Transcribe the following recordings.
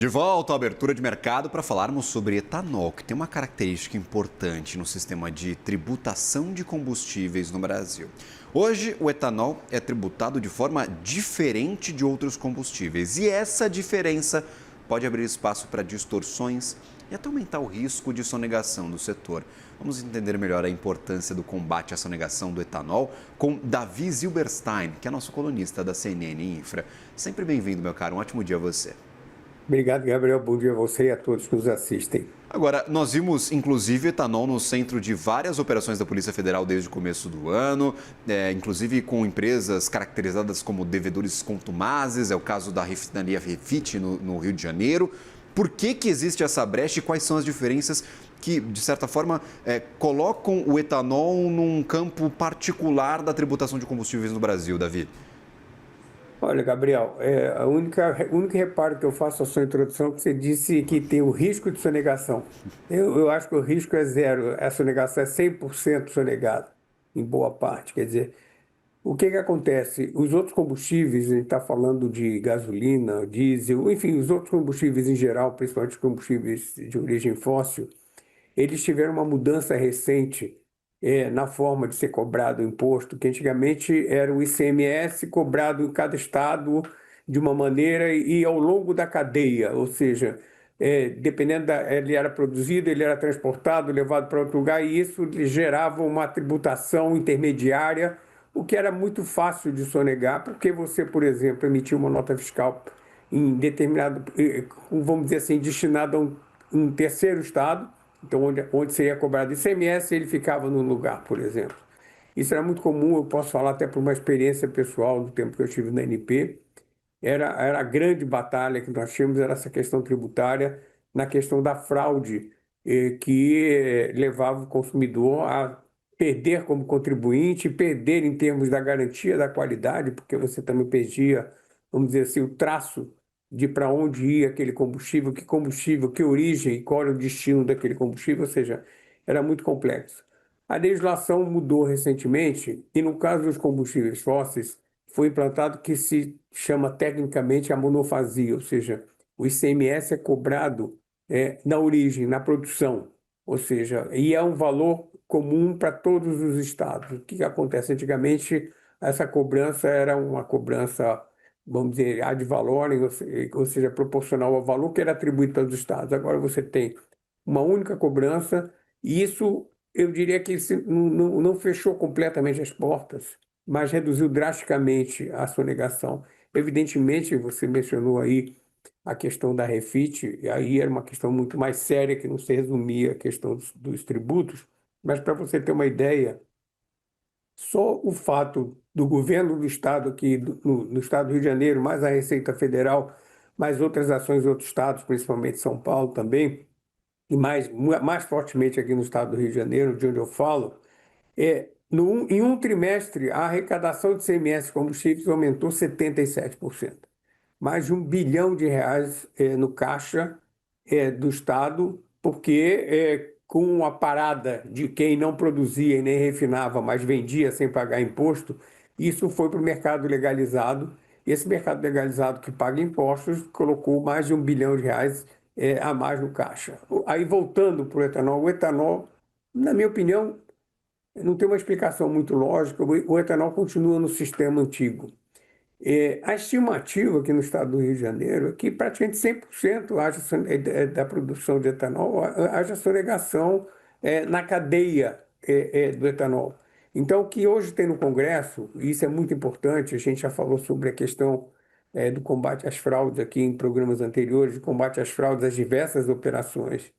De volta à abertura de mercado para falarmos sobre etanol, que tem uma característica importante no sistema de tributação de combustíveis no Brasil. Hoje, o etanol é tributado de forma diferente de outros combustíveis e essa diferença pode abrir espaço para distorções e até aumentar o risco de sonegação do setor. Vamos entender melhor a importância do combate à sonegação do etanol com Davi Zilberstein, que é nosso colunista da CNN Infra. Sempre bem-vindo, meu caro. Um ótimo dia a você. Obrigado, Gabriel. Bom dia a você e a todos que nos assistem. Agora, nós vimos inclusive etanol no centro de várias operações da Polícia Federal desde o começo do ano, inclusive com empresas caracterizadas como devedores contumazes, é o caso da refinaria Refit no Rio de Janeiro. Por que existe essa brecha e quais são as diferenças que, de certa forma, colocam o etanol num campo particular da tributação de combustíveis no Brasil, Davi? Olha, Gabriel, o único reparo que eu faço à sua introdução é que você disse que tem o risco de sonegação. Eu acho que o risco é zero, a sonegação é 100% sonegada, em boa parte. Quer dizer, o que acontece? Os outros combustíveis, a gente está falando de gasolina, diesel, enfim, os outros combustíveis em geral, principalmente os combustíveis de origem fóssil, eles tiveram uma mudança recente na forma de ser cobrado o imposto, que antigamente era o ICMS cobrado em cada estado de uma maneira e ao longo da cadeia, ou seja, dependendo ele era produzido, ele era transportado, levado para outro lugar, e isso gerava uma tributação intermediária, o que era muito fácil de sonegar, porque você, por exemplo, emitiu uma nota fiscal em determinado, vamos dizer assim, destinada a um terceiro estado, então onde seria cobrado ICMS, ele ficava no lugar, por exemplo. Isso era muito comum, eu posso falar até por uma experiência pessoal do tempo que eu estive na NP. Era a grande batalha que nós tínhamos, era essa questão tributária, na questão da fraude, que levava o consumidor a perder como contribuinte, perder em termos da garantia da qualidade, porque você também perdia, vamos dizer assim, o traço de para onde ia aquele combustível, que origem e qual era o destino daquele combustível, ou seja, era muito complexo. A legislação mudou recentemente e, no caso dos combustíveis fósseis, foi implantado o que se chama tecnicamente a monofasia, ou seja, o ICMS é cobrado na origem, na produção, ou seja, e é um valor comum para todos os estados. O que acontece? Antigamente, essa cobrança era uma cobrança, vamos dizer, ad valorem, ou seja, proporcional ao valor que era atribuído pelos estados. Agora você tem uma única cobrança e isso, eu diria que não fechou completamente as portas, mas reduziu drasticamente a sonegação. Evidentemente, você mencionou aí a questão da Refit, e aí era uma questão muito mais séria, que não se resumia à questão dos tributos, mas para você ter uma ideia, só o fato do governo do estado aqui, no estado do Rio de Janeiro, mais a Receita Federal, mais outras ações em outros estados, principalmente São Paulo também, e mais fortemente aqui no estado do Rio de Janeiro, de onde eu falo, em um trimestre, a arrecadação de CMS de combustíveis aumentou 77%. Mais de R$ 1 bilhão no caixa do Estado, porque com a parada de quem não produzia e nem refinava, mas vendia sem pagar imposto, isso foi para o mercado legalizado. Esse mercado legalizado que paga impostos colocou mais de R$ 1 bilhão a mais no caixa. Aí, voltando para o etanol, na minha opinião, não tem uma explicação muito lógica. O etanol continua no sistema antigo. A estimativa aqui no estado do Rio de Janeiro é que praticamente 100% da produção de etanol haja sonegação na cadeia do etanol. Então, o que hoje tem no Congresso, e isso é muito importante, a gente já falou sobre a questão do combate às fraudes aqui em programas anteriores, do combate às fraudes, às diversas operações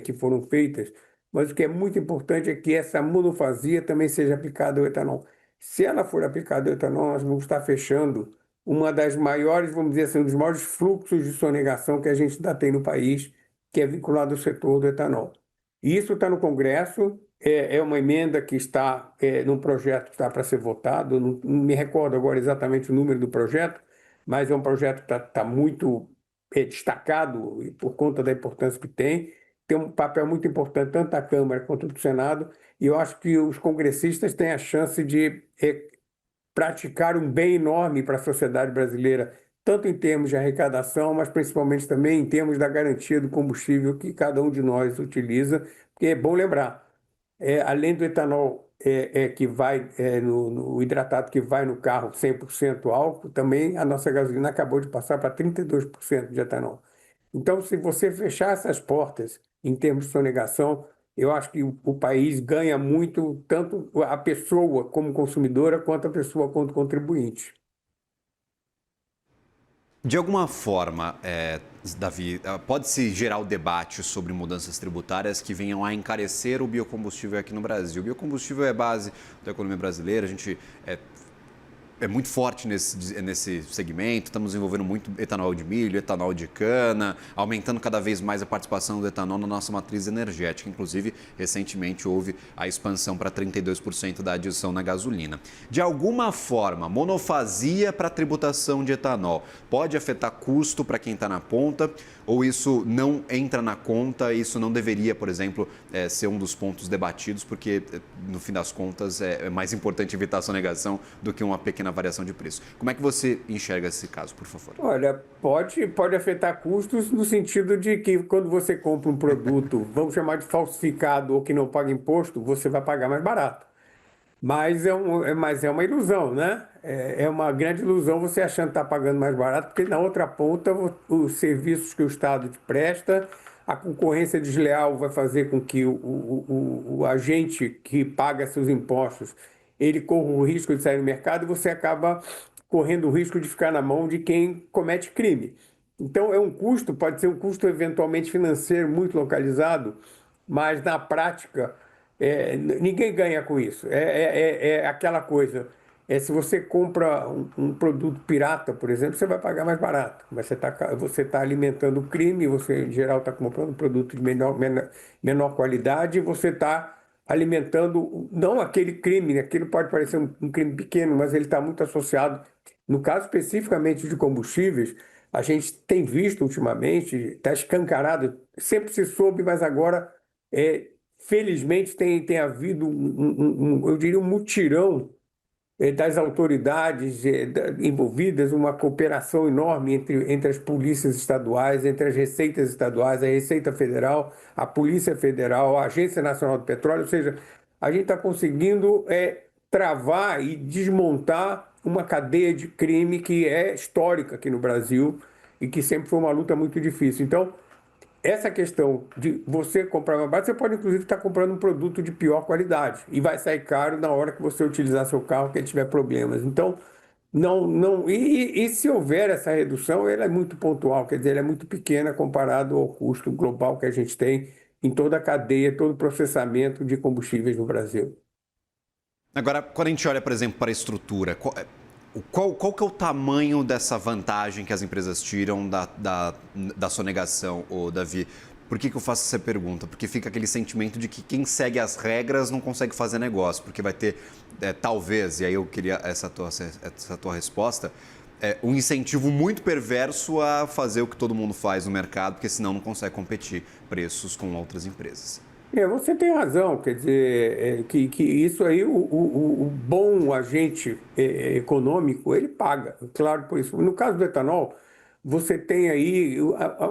que foram feitas, mas o que é muito importante é que essa monofasia também seja aplicada ao etanol. Se ela for aplicada ao etanol, nós vamos estar fechando uma das maiores, vamos dizer assim, um dos maiores fluxos de sonegação que a gente ainda tem no país, que é vinculado ao setor do etanol. E isso está no Congresso, é uma emenda que está num projeto que está para ser votado, não me recordo agora exatamente o número do projeto, mas é um projeto que está muito destacado por conta da importância que tem um papel muito importante tanto da Câmara quanto do Senado, e eu acho que os congressistas têm a chance de praticar um bem enorme para a sociedade brasileira, tanto em termos de arrecadação, mas principalmente também em termos da garantia do combustível que cada um de nós utiliza, porque é bom lembrar, além do etanol que vai no hidratado que vai no carro 100% álcool, também a nossa gasolina acabou de passar para 32% de etanol. Então, se você fechar essas portas em termos de sonegação, eu acho que o país ganha muito, tanto a pessoa como consumidora, quanto a pessoa quanto contribuinte. De alguma forma, Davi, pode-se gerar o debate sobre mudanças tributárias que venham a encarecer o biocombustível aqui no Brasil. O biocombustível é base da economia brasileira, a gente é muito forte nesse segmento, estamos desenvolvendo muito etanol de milho, etanol de cana, aumentando cada vez mais a participação do etanol na nossa matriz energética. Inclusive, recentemente houve a expansão para 32% da adição na gasolina. De alguma forma, monofasia para a tributação de etanol pode afetar custo para quem está na ponta, ou isso não entra na conta, isso não deveria, por exemplo, ser um dos pontos debatidos, porque, no fim das contas, é mais importante evitar a sonegação do que uma pequena variação de preço. Como é que você enxerga esse caso, por favor? Olha, pode afetar custos no sentido de que quando você compra um produto, vamos chamar de falsificado ou que não paga imposto, você vai pagar mais barato. Mas é uma ilusão, né? É uma grande ilusão você achando que está pagando mais barato, porque na outra ponta, os serviços que o Estado te presta, a concorrência desleal vai fazer com que o agente que paga seus impostos, ele corra o risco de sair no mercado e você acaba correndo o risco de ficar na mão de quem comete crime. Então, é um custo, pode ser um custo eventualmente financeiro muito localizado, mas na prática ninguém ganha com isso. É aquela coisa. Se você compra um produto pirata, por exemplo, você vai pagar mais barato. Mas você tá alimentando o crime, você, em geral, está comprando um produto de menor qualidade, e você está alimentando, não aquele crime, né? Aquilo pode parecer um crime pequeno, mas ele está muito associado. No caso especificamente de combustíveis, a gente tem visto ultimamente, está escancarado, sempre se soube, mas agora é, felizmente, tem havido, eu diria, um mutirão das autoridades envolvidas, uma cooperação enorme entre as polícias estaduais, entre as receitas estaduais, a Receita Federal, a Polícia Federal, a Agência Nacional do Petróleo. Ou seja, a gente está conseguindo travar e desmontar uma cadeia de crime que é histórica aqui no Brasil e que sempre foi uma luta muito difícil. Então, essa questão de você comprar mais barato, você pode inclusive estar comprando um produto de pior qualidade e vai sair caro na hora que você utilizar seu carro, que ele tiver problemas. Então, e se houver essa redução, ela é muito pontual, quer dizer, ela é muito pequena comparado ao custo global que a gente tem em toda a cadeia, todo o processamento de combustíveis no Brasil. Agora, quando a gente olha, por exemplo, para a estrutura, qual que é o tamanho dessa vantagem que as empresas tiram da sonegação, Davi? Por que eu faço essa pergunta? Porque fica aquele sentimento de que quem segue as regras não consegue fazer negócio, porque vai ter, talvez, e aí eu queria essa tua resposta, um incentivo muito perverso a fazer o que todo mundo faz no mercado, porque senão não consegue competir preços com outras empresas. Você tem razão, quer dizer, que isso aí, o bom agente econômico, ele paga, claro, por isso. No caso do etanol, você tem aí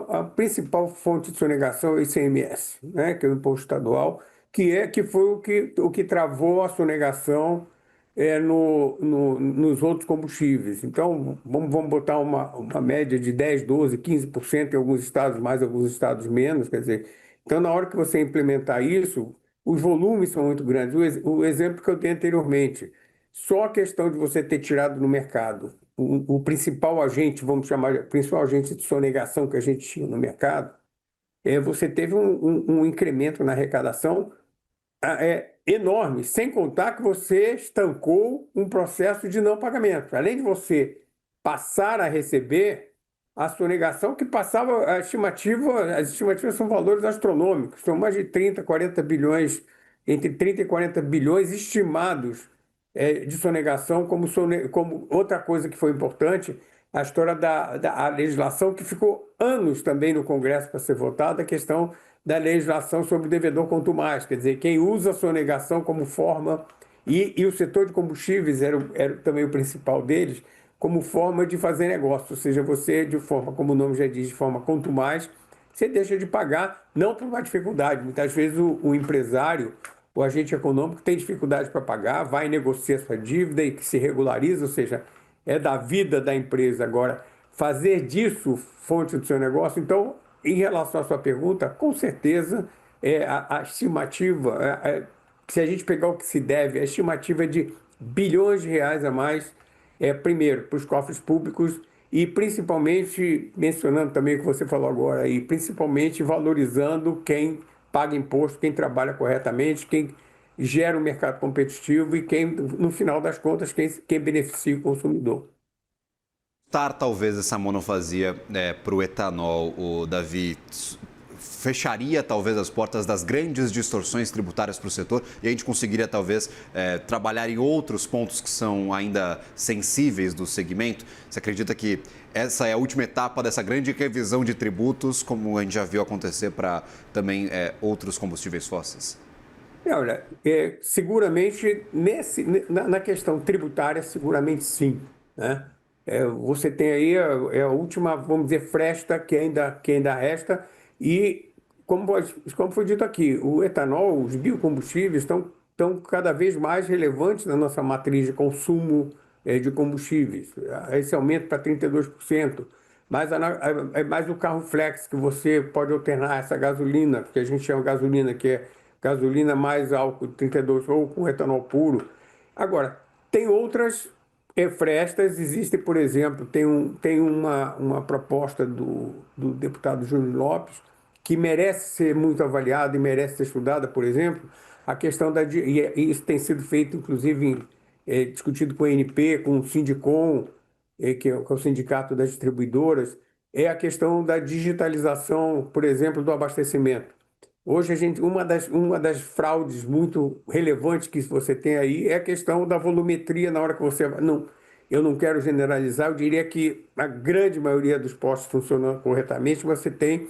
a principal fonte de sonegação é o ICMS, né, que é o imposto estadual, que foi o que travou a sonegação nos outros combustíveis. Então, vamos botar uma média de 10, 12, 15% em alguns estados mais, alguns estados menos, quer dizer. Então, na hora que você implementar isso, os volumes são muito grandes. O exemplo que eu dei anteriormente, só a questão de você ter tirado no mercado o principal agente, vamos chamar de principal agente de sonegação que a gente tinha no mercado, você teve um incremento na arrecadação enorme, sem contar que você estancou um processo de não pagamento. Além de você passar a receber a sonegação que passava as estimativas são valores astronômicos, são mais de 30, 40 bilhões, entre 30 e 40 bilhões estimados de sonegação, como outra coisa que foi importante, a história da legislação que ficou anos também no Congresso para ser votada, a questão da legislação sobre o devedor quanto mais, quer dizer, quem usa a sonegação como forma, e o setor de combustíveis era também o principal deles, como forma de fazer negócio. Ou seja, você, de forma, como o nome já diz, de forma quanto mais, você deixa de pagar, não por uma dificuldade. Muitas vezes o empresário, o agente econômico tem dificuldade para pagar, vai negociar sua dívida e que se regulariza, ou seja, é da vida da empresa. Agora, fazer disso fonte do seu negócio. Então, em relação à sua pergunta, com certeza, a estimativa, se a gente pegar o que se deve, a estimativa é de bilhões de reais a mais, primeiro, para os cofres públicos e principalmente, mencionando também o que você falou agora, e principalmente valorizando quem paga imposto, quem trabalha corretamente, quem gera um mercado competitivo e quem, no final das contas, quem beneficia o consumidor. Talvez essa monofasia para o etanol, o Davi, fecharia talvez as portas das grandes distorções tributárias para o setor e a gente conseguiria talvez trabalhar em outros pontos que são ainda sensíveis do segmento? Você acredita que essa é a última etapa dessa grande revisão de tributos, como a gente já viu acontecer para também outros combustíveis fósseis? Olha, seguramente na questão tributária, seguramente sim, né? Você tem aí a última, vamos dizer, fresta que ainda resta e, como foi dito aqui, o etanol, os biocombustíveis estão cada vez mais relevantes na nossa matriz de consumo de combustíveis. Esse aumento para 32%, mais o carro flex, que você pode alternar essa gasolina, que a gente chama de gasolina, que é gasolina mais álcool 32 ou com etanol puro. Agora, tem outras frestas, existe, por exemplo, tem uma proposta do deputado Júnior Lopes que merece ser muito avaliada e merece ser estudada, por exemplo, a questão e isso tem sido feito, inclusive, discutido com a ANP, com o Sindicom, que é o Sindicato das Distribuidoras, é a questão da digitalização, por exemplo, do abastecimento. Hoje, uma das fraudes muito relevantes que você tem aí é a questão da volumetria na hora que você... Não, eu não quero generalizar, eu diria que a grande maioria dos postos funcionando corretamente, você tem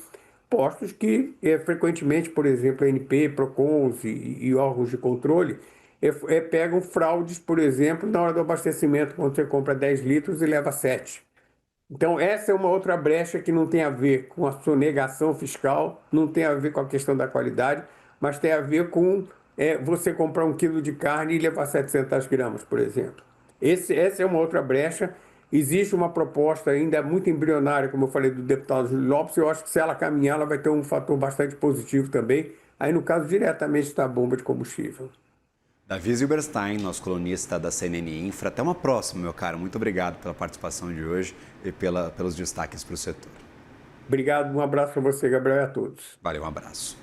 postos que, frequentemente, por exemplo, a ANP, PROCONs e órgãos de controle, pegam fraudes, por exemplo, na hora do abastecimento, quando você compra 10 litros e leva 7. Então, essa é uma outra brecha que não tem a ver com a sonegação fiscal, não tem a ver com a questão da qualidade, mas tem a ver com você comprar 1 quilo de carne e levar 700 gramas, por exemplo. Essa é uma outra brecha. Existe uma proposta ainda muito embrionária, como eu falei, do deputado Júlio Lopes. Eu acho que se ela caminhar, ela vai ter um fator bastante positivo também, aí no caso diretamente da bomba de combustível. Davi Zilberstein, nosso colunista da CNN Infra. Até uma próxima, meu caro. Muito obrigado pela participação de hoje e pelos destaques para o setor. Obrigado, um abraço para você, Gabriel, e a todos. Valeu, um abraço.